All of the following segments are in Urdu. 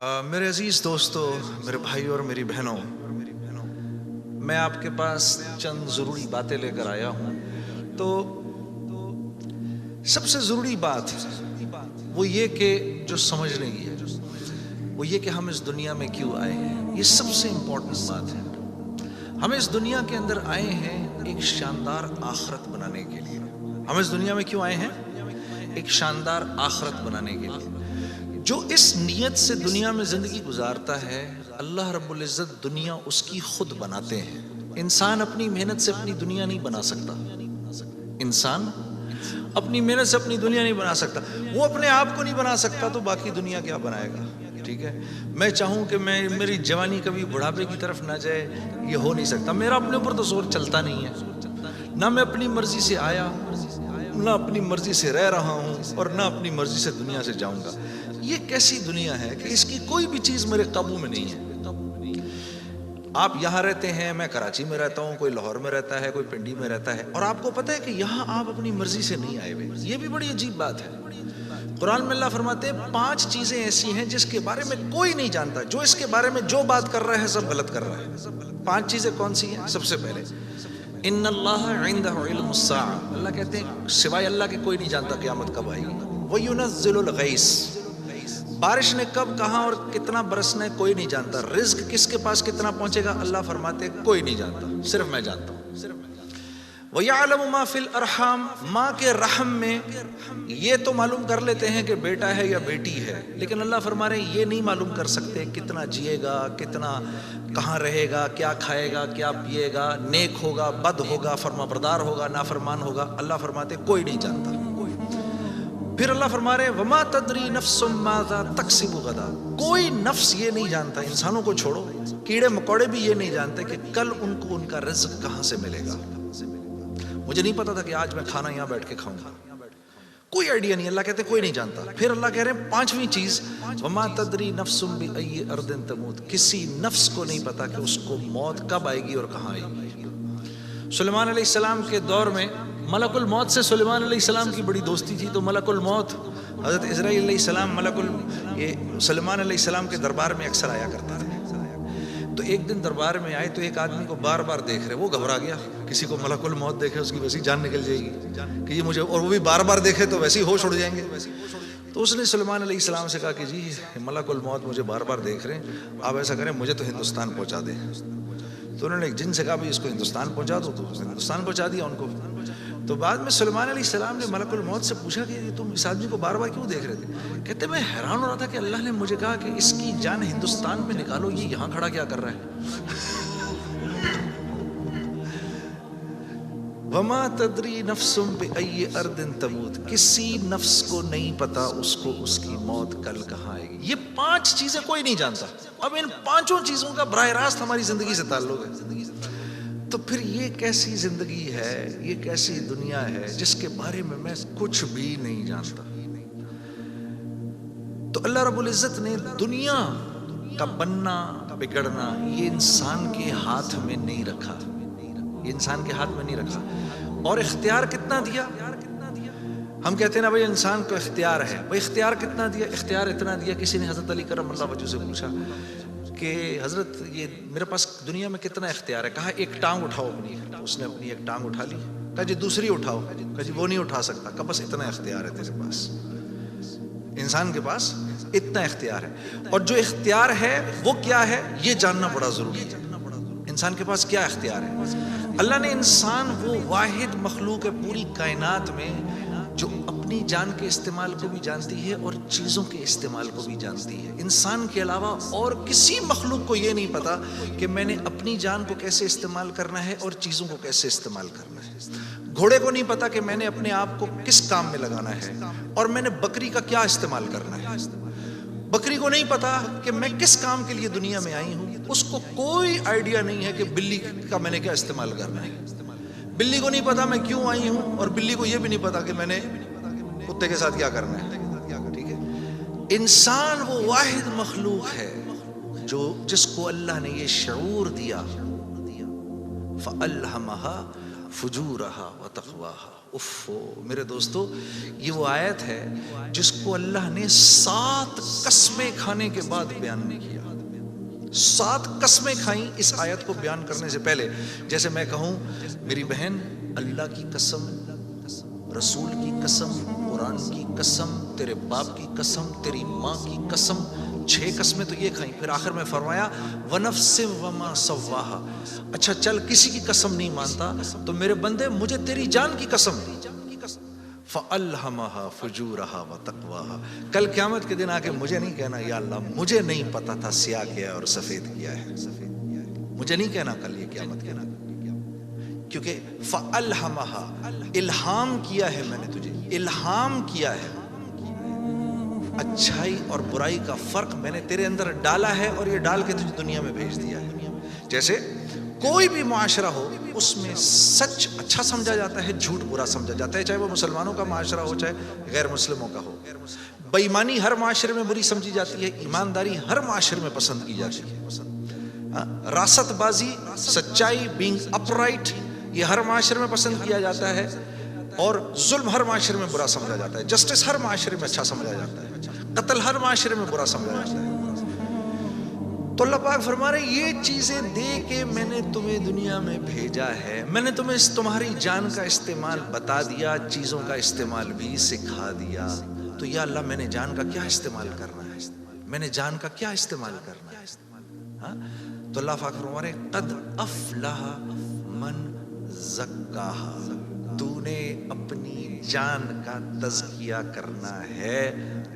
میرے عزیز دوستو، میرے بھائیوں اور میری بہنوں، میں آپ کے پاس چند ضروری باتیں لے کر آیا ہوں۔ تو سب سے ضروری بات وہ یہ کہ جو سمجھنے کی ہے وہ یہ کہ ہم اس دنیا میں کیوں آئے ہیں۔ یہ سب سے امپورٹنٹ بات ہے۔ ہم اس دنیا کے اندر آئے ہیں ایک شاندار آخرت بنانے کے لیے۔ ہم اس دنیا میں کیوں آئے ہیں؟ ایک شاندار آخرت بنانے کے لیے۔ جو اس نیت سے دنیا میں زندگی گزارتا ہے، اللہ رب العزت دنیا اس کی خود بناتے ہیں۔ انسان اپنی محنت سے اپنی دنیا نہیں بنا سکتا۔ انسان اپنی محنت سے اپنی دنیا نہیں بنا سکتا۔ وہ اپنے آپ کو نہیں بنا سکتا تو باقی دنیا کیا بنائے گا؟ ٹھیک ہے، میں چاہوں کہ میری جوانی کبھی بڑھاپے کی طرف نہ جائے، یہ ہو نہیں سکتا۔ میرا اپنے اوپر تو زور چلتا نہیں ہے۔ نہ میں اپنی مرضی سے آیا، نہ اپنی مرضی سے رہ رہا ہوں، اور نہ اپنی مرضی سے دنیا سے جاؤں گا۔ یہ کیسی دنیا ہے کہ اس کی کوئی بھی چیز میرے قابو میں نہیں ہے۔ آپ یہاں رہتے ہیں، میں کراچی میں رہتا ہوں، کوئی لاہور میں رہتا ہے، کوئی پنڈی میں رہتا ہے، اور آپ کو پتہ ہے کہ یہاں آپ اپنی مرضی سے نہیں آئے ہوئے۔ یہ بھی بڑی عجیب بات ہے۔ قرآن میں اللہ فرماتے ہیں 5 چیزیں ایسی ہیں جس کے بارے میں کوئی نہیں جانتا، جو اس کے بارے میں جو بات کر رہا ہے سب غلط کر رہا ہے۔ 5 چیزیں کون سی ہیں؟ سب سے پہلے ان اللہ عنده علم الساعہ، اللہ کہتے ہیں سوائے اللہ کے کوئی نہیں جانتا قیامت کب آئے گی۔ وَيُنَزِّلُ الْغَيْثَ، بارش نے کب کہاں اور کتنا برسنا ہے کوئی نہیں جانتا۔ رزق کس کے پاس کتنا پہنچے گا اللہ فرماتے ہیں کوئی نہیں جانتا، صرف میں جانتا ہوں۔ وَيَعْلَمُ مَا فِي الْأَرْحَامِ، ماں کے رحم میں یہ تو معلوم کر لیتے ہیں کہ بیٹا ہے یا بیٹی ہے، لیکن اللہ فرما رہے ہیں یہ نہیں معلوم کر سکتے کتنا جیے گا، کتنا کہاں رہے گا، کیا کھائے گا، کیا پیے گا، نیک ہوگا، بد ہوگا، فرما بردار ہوگا، نافرمان ہوگا۔ اللہ فرماتے ہیں کوئی نہیں جانتا۔ پھر اللہ فرما رہے ہیں وَمَا تَدْرِي نَفْسٌ مَاذَا تَكْسِبُ غَدًا، کوئی نفس یہ نہیں جانتا، انسانوں کو چھوڑو، کیڑے مکوڑے بھی یہ نہیں جانتے کہ کل ان کو ان کا رزق کہاں سے ملے گا۔ مجھے نہیں پتا تھا کہ آج میں کھانا یہاں بیٹھ کے کھاؤں گا، کوئی آئیڈیا نہیں۔ اللہ کہتے ہیں کوئی نہیں جانتا۔ پھر اللہ کہہ رہے ہیں 5ویں چیز وَمَا تَدْرِي نَفْسٌ بِأَيِّ أَرْضٍ تَمُوتُ، کسی نفس کو نہیں پتا کہ اس کو موت کب آئے گی اور کہاں آئے گی۔ سلیمان علیہ السلام کے دور میں ملک الموت سے سلیمان علیہ السلام کی بڑی دوستی تھی، تو ملک الموت حضرت اسرائیل علیہ السلام سلیمان علیہ السلام کے دربار میں اکثر آیا کرتا تھا۔ تو ایک دن دربار میں آئے تو ایک آدمی کو بار بار دیکھ رہے، وہ گھبرا گیا۔ کسی کو ملک الموت دیکھے اس کی ویسی جان نکل جائے گی کہ یہ مجھے، اور وہ بھی بار بار دیکھے تو ویسے ہی ہوش اڑ جائیں گے۔ تو اس نے سلیمان علیہ السلام سے کہا کہ جی ملک الموت مجھے بار بار دیکھ رہے ہیں، آپ ایسا کریں مجھے تو ہندوستان پہنچا دیں۔ تو انہوں نے ایک جن سے کہا بھی اس کو ہندوستان پہنچا دو، تو ہندوستان پہنچا دیا ان کو۔ تو بعد میں سلیمان علیہ السلام نے ملک الموت سے پوچھا کہ تم اس آدمی کو بار بار کیوں دیکھ رہے تھے؟ کہتے میں حیران ہو رہا تھا کہ اللہ نے مجھے کہا کہ اس کی جان ہندوستان میں نکالو، یہ یہاں کھڑا کیا کر رہا ہے؟ وَمَا تَدْرِي نَفْسٌ بِأَيِّ أَرْضٍ تَمُوتُ، کسی نفس کو نہیں پتا اس کو اس کی موت کل کہاں آئے گی۔ یہ 5 چیزیں کوئی نہیں جانتا۔ اب ان 5 چیزوں کا براہ راست ہماری زندگی سے تعلق ہے۔ تو پھر یہ کیسی زندگی ہے، یہ کیسی دنیا ہے جس کے بارے میں کچھ بھی نہیں جانتا۔ تو اللہ رب العزت نے دنیا کا بننا بگڑنا یہ انسان کے ہاتھ میں نہیں رکھا، یہ انسان کے ہاتھ میں نہیں رکھا۔ اور اختیار کتنا دیا؟ ہم کہتے ہیں نا بھائی انسان کو اختیار ہے، بھائی اختیار کتنا دیا؟ اختیار اتنا دیا، کسی نے حضرت علی کرم اللہ وجہ سے پوچھا کہ حضرت یہ میرے پاس دنیا میں کتنا اختیار ہے؟ کہا ایک ٹانگ اٹھاؤ اپنی۔ اس نے اپنی ایک ٹانگ اٹھا لی، کہا جی دوسری اٹھاؤ، کہا جی وہ نہیں اٹھا سکتا، کہا بس اتنا اختیار ہے تیرے پاس، انسان کے پاس اتنا اختیار ہے۔ اور جو اختیار ہے وہ کیا ہے یہ جاننا بڑا ضروری ہے۔ انسان کے پاس کیا اختیار ہے؟ اللہ نے انسان وہ واحد مخلوق ہے پوری کائنات میں جو اپنی جان کے استعمال کو بھی جانتی ہے اور چیزوں کے استعمال کو بھی جانتی ہے۔ انسان کے علاوہ اور کسی مخلوق کو یہ نہیں پتا کہ میں نے اپنی جان کو کیسے استعمال کرنا ہے اور چیزوں کو کیسے استعمال کرنا ہے۔ گھوڑے کو نہیں پتا کہ میں نے اپنے آپ کو کس کام میں لگانا ہے اور میں نے بکری کا کیا استعمال کرنا ہے۔ بکری کو نہیں پتا کہ میں کس کام کے لیے دنیا میں آئی ہوں، اس کو کوئی آئیڈیا نہیں ہے کہ بلی کا میں نے کیا استعمال کرنا ہے۔ بلی کو نہیں پتا میں کیوں آئی ہوں، اور بلی کو یہ بھی نہیں پتا کہ میں نے کتے کے ساتھ کیا کرنا ہے۔ ٹھیک ہے، انسان وہ واحد مخلوق ہے جس کو اللہ نے یہ شعور دیا فَأَلْهَمَهَا فُجُورَهَا وَتَقْوَاهَا، میرے دوستو، یہ وہ آیت ہے جس کو اللہ نے 7 قسمیں کھانے کے بعد بیان نہیں کیا. 7 قسمیں کھائیں اس آیت کو بیان کرنے سے پہلے. جیسے میں کہوں میری بہن اللہ کی قسم، رسول کی قسم، قرآن کی قسم، تیرے باپ کی قسم، تیری ماں کی قسم، 6 قسمیں تو یہ کھائیں. پھر آخر میں فرمایا وَنَفْسٍ وَمَا سَوَّاهَا. اچھا چل کسی کی قسم نہیں مانتا تو میرے بندے مجھے تیری جان کی قسم، فَأَلْهَمَهَا فُجُورَهَا وَتَقْوَاهَا. کل قیامت کے دن آ کے مجھے نہیں کہنا یا اللہ مجھے نہیں پتا تھا سیاہ کیا ہے اور سفید کیا ہے. مجھے نہیں کہنا کل یہ قیامت کے دن، کیونکہ فَأَلْهَمَهَا الہام کیا ہے، میں نے تجھے الہام کیا ہے. اچھائی اور برائی کا فرق میں نے تیرے اندر ڈالا ہے اور یہ ڈال کے تجھے دنیا میں بھیج دیا ہے. جیسے کوئی بھی معاشرہ ہو اس میں سچ اچھا سمجھا جاتا ہے، جھوٹ برا سمجھا جاتا ہے، چاہے وہ مسلمانوں کا معاشرہ ہو چاہے غیر مسلموں کا ہو. بے ایمانی ہر معاشرے میں بری سمجھی جاتی ہے، ایمانداری ہر معاشرے میں پسند کی جاتی ہے. راست بازی، سچائی، بینگ اپ رائٹ، یہ ہر معاشرے میں پسند کیا جاتا ہے، اور ظلم ہر معاشرے میں برا سمجھا جاتا ہے. جسٹس ہر معاشرے میں اچھا سمجھا جاتا ہے، قتل ہر معاشرے میں برا سمجھا جاتا ہے. تو اللہ پاک فرما رہے یہ چیزیں دے کے میں نے تمہیں دنیا میں بھیجا ہے، میں نے تمہیں تمہاری جان کا استعمال بتا دیا، چیزوں کا استعمال بھی سکھا دیا. تو یا اللہ میں نے جان کا کیا استعمال کرنا ہے، میں نے جان کا کیا استعمال کرنا ہے. تو اللہ پاک فرما رہے قد افلح من زکاہا. تو نے اپنی جان کا تزکیہ کرنا ہے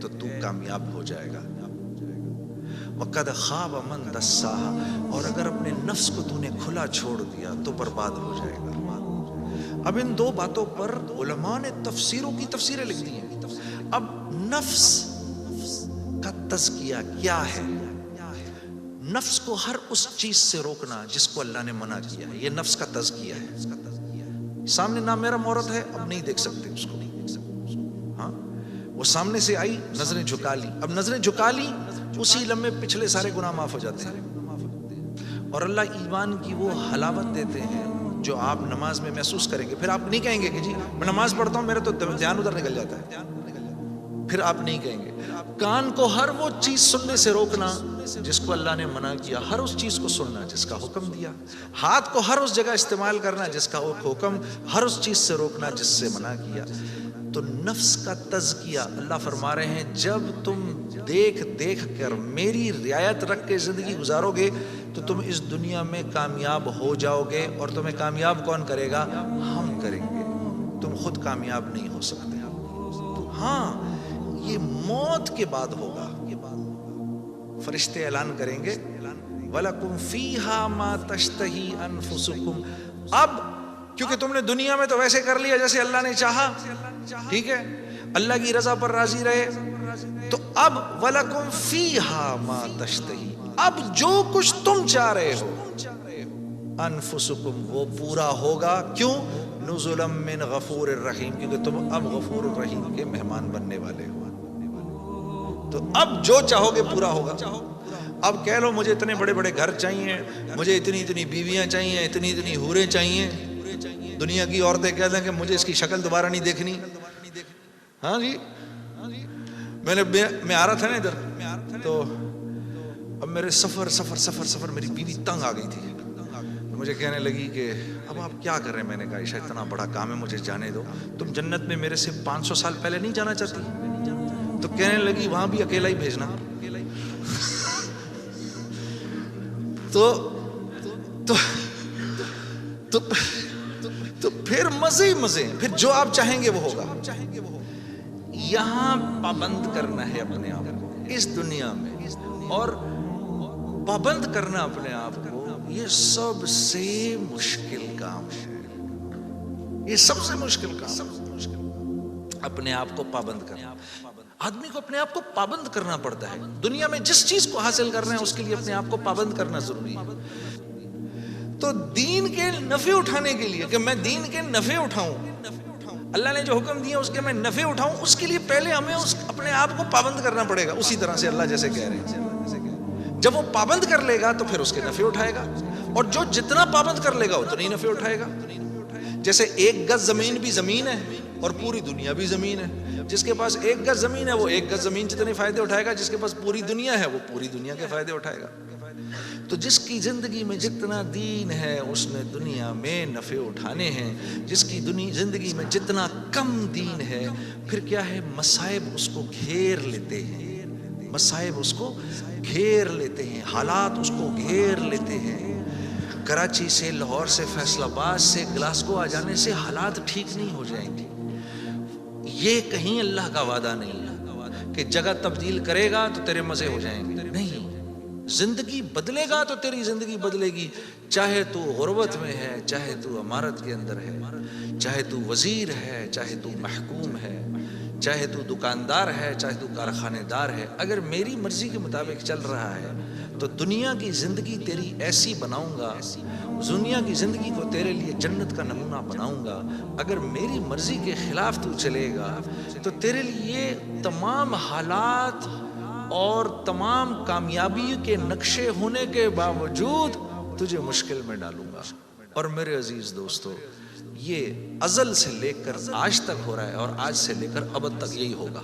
تو تو کامیاب ہو جائے گا. وَقَدْ خَابَ مَنْ دَسَّاهَا. اور اگر اپنے نفس کو تو نے کھلا چھوڑ دیا تو برباد ہو جائے گا. اب ان 2 باتوں پر علماء نے تفسیروں کی تفسیریں لکھ دی ہیں. اب نفس کا تزکیہ کیا ہے؟ نفس کو ہر اس چیز سے روکنا جس کو اللہ نے منع کیا ہے، یہ نفس کا تزکیہ ہے. سامنے نامیرا عورت ہے، اب نہیں دیکھ سکتے اس کو. ہاں وہ سامنے سے آئی، نظریں جھکا لی. اب نظریں جھکا لی، اسی لمحے پچھلے سارے گناہ معاف ہو جاتے ہیں. اور اللہ ایمان کی وہ حلاوت دیتے ہیں جو آپ نماز میں محسوس کریں گے. پھر آپ نہیں کہیں گے کہ جی میں نماز پڑھتا ہوں میرا تو دھیان ادھر نکل جاتا ہے. پھر آپ نہیں کہیں گے. کان کو ہر وہ چیز سننے سے روکنا جس کو اللہ نے منع کیا، ہر اس چیز کو سننا جس کا حکم دیا. ہاتھ کو ہر اس جگہ استعمال کرنا جس کا حکم، ہر اس چیز سے روکنا جس سے منع کیا. تو نفس کا تزکیہ اللہ فرما رہے ہیں جب تم دیکھ دیکھ کر میری رعایت رکھ کے زندگی گزارو گے تو تم اس دنیا میں کامیاب ہو جاؤ گے. اور تمہیں کامیاب کون کرے گا؟ ہم کریں گے. تم خود کامیاب نہیں ہو سکتے. ہاں یہ موت کے بعد ہوگا. فرشتے اعلان کریں گے وَلَكُمْ فِيهَا مَا تَشْتَهِي أَنفُسُكُمْ. اب کیونکہ تم نے دنیا میں تو ویسے کر لیا جیسے اللہ نے چاہا، ٹھیک ہے، اللہ کی رضا پر راضی رہے. تو اب وَلَكُمْ فِيهَا مَا تَشْتَهِي، اب جو کچھ تم چاہ رہے ہو انفسکم وہ پورا ہوگا. کیوں؟ نزلا من غفور الرحیم، کیونکہ تم اب غفور الرحیم کے مہمان بننے والے ہو. تو اب جو چاہو گے پورا ہوگا. اب کہہ لو مجھے اتنے بڑے بڑے گھر چاہیے، مجھے اتنی اتنی بیویاں چاہیے، اتنی اتنی حوریں چاہیے. دنیا کی عورتیں کہہ دیں کہ مجھے اس کی شکل دوبارہ نہیں دیکھنی. ہاں جی میں آ رہا تھا نا ادھر، تو اب میرے سفر میری بیوی تنگ آ گئی تھی. مجھے کہنے لگی کہ اب آپ کیا کر رہے ہیں؟ میں نے کہا عائشہ اتنا بڑا کام ہے مجھے جانے دو. تم جنت میں میرے سے 500 سال پہلے نہیں جانا چاہتی؟ تو کہنے لگی وہاں بھی اکیلا ہی بھیجنا. تو پھر مزے ہی مزے، پھر جو آپ چاہیں گے وہ ہوگا. یہاں پابند کرنا ہے اپنے آپ کو اس دنیا میں، اور پابند کرنا اپنے آپ کو یہ سب سے مشکل کام ہے. یہ سب سے مشکل کام، اپنے آپ کو پابند کرنا. آدمی کو اپنے آپ کو پابند کرنا پڑتا ہے. دنیا میں جس چیز کو حاصل کرنا ہے اس کے لیے اپنے آپ کو پابند کرنا ضروری ہے. تو دین کے نفع اٹھانے کے لیے کہ میں دین کے نفع اٹھاؤں، اللہ نے جو حکم دیا اس کے میں نفع اٹھاؤں، اس کے لیے پہلے ہمیں اپنے آپ کو پابند کرنا پڑے گا. اسی طرح سے اللہ جیسے کہہ رہے ہیں جب وہ پابند کر لے گا تو پھر اس کے نفع اٹھائے گا، اور جو جتنا پابند کر لے گا اتنا ہی نفع اٹھائے گا. جیسے ایک گز زمین بھی زمین ہے اور پوری دنیا بھی زمین ہے. جس کے پاس ایک گز زمین ہے وہ ایک گز زمین جتنے فائدے اٹھائے گا, جس کے پاس پوری دنیا ہے وہ پوری دنیا کے فائدے اٹھائے گا. تو جس کی زندگی میں جتنا دین ہے اس نے دنیا میں نفع اٹھانے ہیں, جس کی زندگی میں جتنا کم دین ہے پھر کیا ہے, مصائب اس کو گھیر لیتے ہیں, مصائب اس کو گھیر لیتے ہیں, حالات اس کو گھیر لیتے ہیں. کراچی سے, لاہور سے, فیصل آباد سے گلاسگو آ جانے سے حالات ٹھیک نہیں ہو جائیں گے. یہ کہیں اللہ کا وعدہ نہیں ہے کہ جگہ تبدیل کرے گا تو تیرے مزے ہو جائیں گے. نہیں, زندگی بدلے گا تو تیری زندگی بدلے گی. چاہے تو غربت میں ہے, چاہے تو امارت کے اندر ہے, چاہے تو وزیر ہے, چاہے تو محکوم ہے, چاہے تو دکاندار ہے, چاہے تو کارخانے دار ہے, اگر میری مرضی کے مطابق چل رہا ہے تو دنیا کی زندگی تیری ایسی بناؤں گا, دنیا کی زندگی کو تیرے لیے جنت کا نمونہ بناؤں گا. اگر میری مرضی کے خلاف تو چلے گا تو تیرے لیے تمام حالات اور تمام کامیابی کے نقشے ہونے کے باوجود تجھے مشکل میں ڈالوں گا. اور میرے عزیز دوستو, یہ ازل سے لے کر آج تک ہو رہا ہے اور آج سے لے کر ابد تک یہی ہوگا.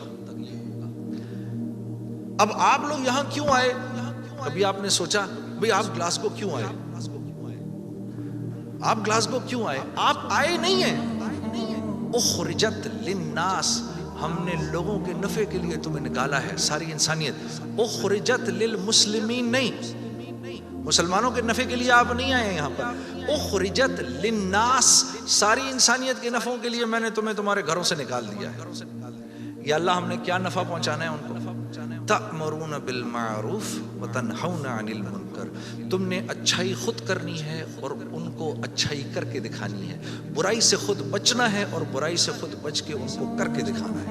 اب آپ لوگ یہاں کیوں آئے؟ کبھی آپ نے سوچا بھئی آپ گلاسگو کیوں آئے؟ آپ گلاسگو کیوں آئے؟ آپ آئے نہیں ہیں. اخرجت للناس, ہم نے لوگوں کے نفع کے لیے تمہیں نکالا ہے, ساری انسانیت. اخرجت للمسلمین نہیں, مسلمانوں کے نفع کے لیے آپ نہیں آئے یہاں پر. اخرجت للناس, ساری انسانیت کے نفعوں کے لیے میں نے تمہیں تمہارے گھروں سے نکال دیا ہے. یا اللہ ہم نے کیا نفع پہنچانا ہے ان کو؟ تأمرون بالمعروف وتنہون عن المنکر, تم نے اچھائی خود کرنی ہے اور ان کو اچھائی کر کے دکھانی ہے. برائی سے خود بچنا ہے اور برائی سے خود بچ کے ان کو کر کے دکھانا ہے.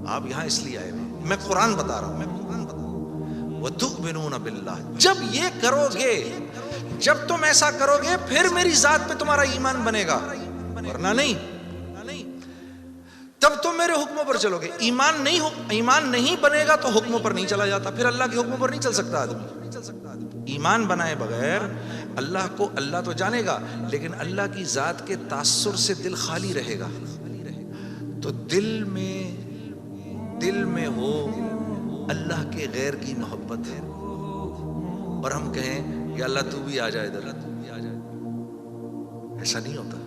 آپ یہاں اس لیے آئے ہیں, میں قرآن بتا رہا ہوں. وتؤمنون باللہ, جب یہ کرو گے, جب تم ایسا کرو گے پھر میری ذات پہ تمہارا ایمان بنے گا, ورنہ نہیں. تب تم میرے حکموں پر چلو گے. ایمان نہیں بنے گا تو حکموں پر نہیں چلا جاتا, پھر اللہ کے حکموں پر نہیں چل سکتا آدمی. ایمان بنائے بغیر اللہ کو, اللہ تو جانے گا لیکن اللہ کی ذات کے تاثر سے دل خالی رہے گا. تو دل میں ہو اللہ کے غیر کی محبت ہے اور ہم کہیں کہ اللہ تو بھی آ جائے ادھر, ایسا نہیں ہوتا.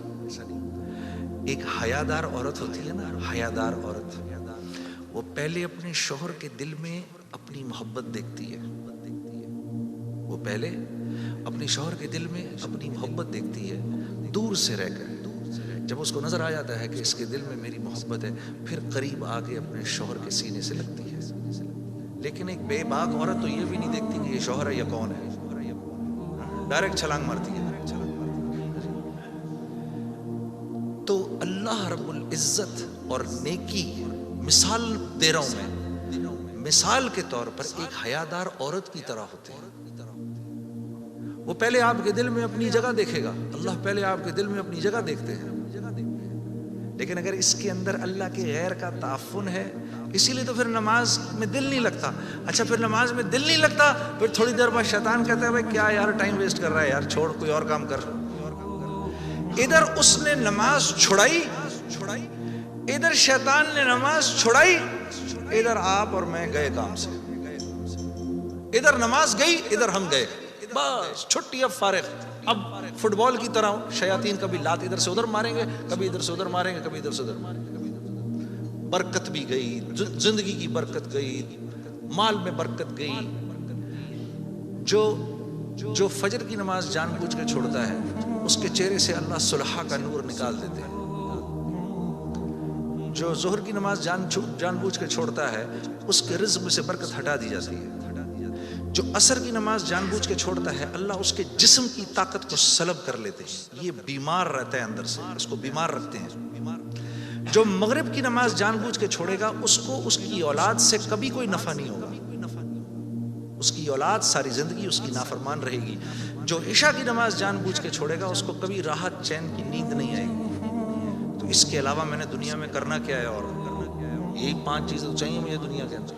ایک حیادار عورت ہوتی ہے نا, حیادار عورت, وہ پہلے اپنے شوہر کے دل میں اپنی محبت دیکھتی ہے. وہ پہلے اپنے شوہر کے دل میں اپنی محبت دیکھتی ہے دور سے رہ کر. جب اس کو نظر آ جاتا ہے کہ اس کے دل میں میری محبت ہے, پھر قریب آ کے اپنے شوہر کے سینے سے لگتی ہے. لیکن ایک بے باک عورت تو یہ بھی نہیں دیکھتی کہ یہ شوہر ہے یا کون ہے, ڈائریکٹ چھلانگ مارتی ہے. تو اللہ رب العزت اور نیکی, مثال دے رہا ہوں میں, مثال کے طور پر ایک حیادار عورت کی طرح ہوتے ہیں. وہ پہلے آپ کے دل میں اپنی جگہ دیکھے گا, اللہ پہلے آپ کے دل میں اپنی جگہ دیکھتے ہیں. لیکن اگر اس کے اندر اللہ کے غیر کا تعفن ہے, اسی لیے تو پھر نماز میں دل نہیں لگتا. اچھا پھر نماز میں دل نہیں لگتا, پھر تھوڑی دیر بعد شیطان کہتا ہے بھائی کیا یار ٹائم ویسٹ کر رہا ہے یار, چھوڑ کوئی اور کام کر. ادھر اس نے نماز چھڑائی, ادھر شیطان نے نماز چھڑائی, ادھر آپ اور میں گئے کام سے. ادھر نماز گئی, ادھر ہم گئے, بس چھٹی, اب فارغ. اب فٹ بال کی طرح شیاطین کبھی لات ادھر سے ادھر ماریں گے, کبھی ادھر سے ادھر ماریں گے, کبھی ادھر سے ادھر ماریں گے. برکت بھی گئی, زندگی کی برکت گئی, مال میں برکت گئی. جو فجر کی نماز جان بوجھ کے چھوڑتا ہے اس کے چہرے سے اللہ صلحہ کا نور نکال دیتے ہیں. جو ظہر کی نماز جان بوجھ کے چھوڑتا ہے اس کے رزق میں سے برکت ہٹا دی جاتی ہے. جو عصر کی نماز جان بوجھ کے چھوڑتا ہے اللہ اس کے جسم کی طاقت کو سلب کر لیتے ہیں. یہ بیمار رہتا ہے اندر سے, اس کو بیمار رکھتے ہیں. جو مغرب کی نماز جان بوجھ کے چھوڑے گا اس کو اس کی اولاد سے کبھی کوئی نفع نہیں ہوگا, اس کی اولاد ساری زندگی اس کی نافرمان رہے گی. جو عشاء کی نماز جان بوجھ کے چھوڑے گا اس کو کبھی راحت چین کی نیند نہیں آئے گی. تو اس کے علاوہ میں نے دنیا میں کرنا کیا ہے, اور یہی 5 چیزیں تو چاہیے مجھے دنیا کے اندر.